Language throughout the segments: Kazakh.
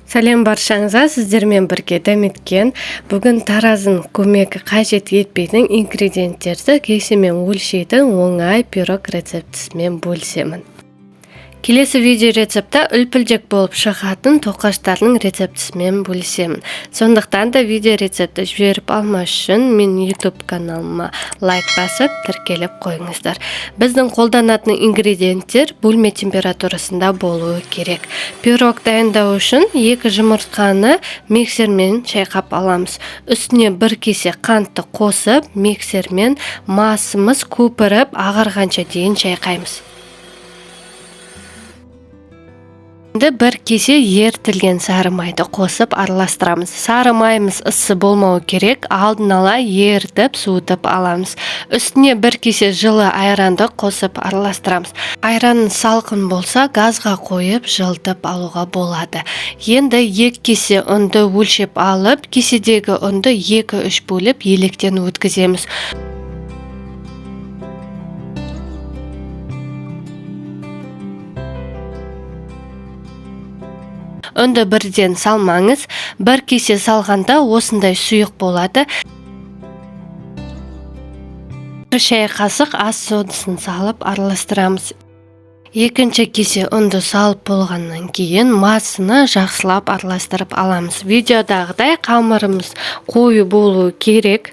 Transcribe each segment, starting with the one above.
Сәлем баршаңызға, сіздермен бірге Дәметкен. Бүгін таразының көмегі қажет етпейтін ингредиенттерді кесемен өлшейтін оңай пирог рецептісімен бөлісемін. Келесі видео рецепті үлпілдек болып шығатын тоқаштардың рецептісімен бөлісемін. Сондықтан да видео рецепті жіберіп алмас үшін мен YouTube каналыма лайк басып, тіркеліп қойыңыздар. Біздің қолданатын ингредиенттер бөлме температурасында болуы керек. Пирог дайындау үшін 2 жұмыртқаны миксермен шайқап аламыз. Үстіне 1 кесе қантты қосып, миксермен масымыз көпіріп ағарғанша дейін шайқаймыз. 1 кесе ерітілген сары майды қосып араластырамыз. Сары майымыз ыссы болмауы керек, алдын ала ерітіп, суытып аламыз. Үстіне 1 кесе жылы айранды қосып араластырамыз. Айранның салқын болса, газға қойып жылытып алуға болады. Енді 2 кесе ұнды өлшеп алып, кеседегі ұнды 2-3 бөліп електен өткіземіз. Үнді бірден салмаңыз, 1 кесе салғанда осындай сұйық болады. 1 шай қасық ас содасын салып араластырамыз. 2 кесе үнді салып болғаннан кейін масыны жақсылап араластырып аламыз. Видеодағыдай қамырымыз қою болуы керек.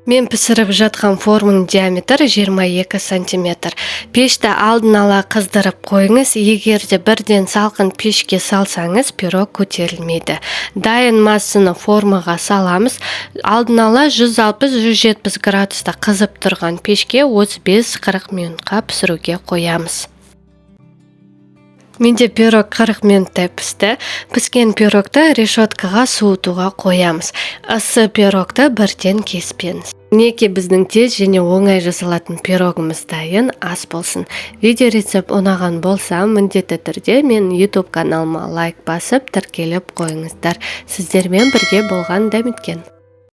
Мен пісіріп жатқан форманың диаметрі 22 см. Пешті алдын ала қыздырып қойыңыз. Егерде бірден салқын пешке салсаңыз, пирог көтерілмейді. Дайын массаны формаға саламыз. Алдын ала 160-170 градуста қызып тұрған пешке 35-40 минутқа пісіруге қоямыз. Менде пирог 40 минуттай пісті. Піскен пирогты решеткаға суытуға қоямыз. Ысы пирогты бірден кеспеңіз. Мінекей біздің тез және оңай жасалатын пирогымыз дайын, ас болсын. Видео рецепт ұнаған болса, міндетті түрде мен YouTube каналыма лайк басып, тіркеліп қойыңыздар. Сіздермен бірге болған Дәметкен.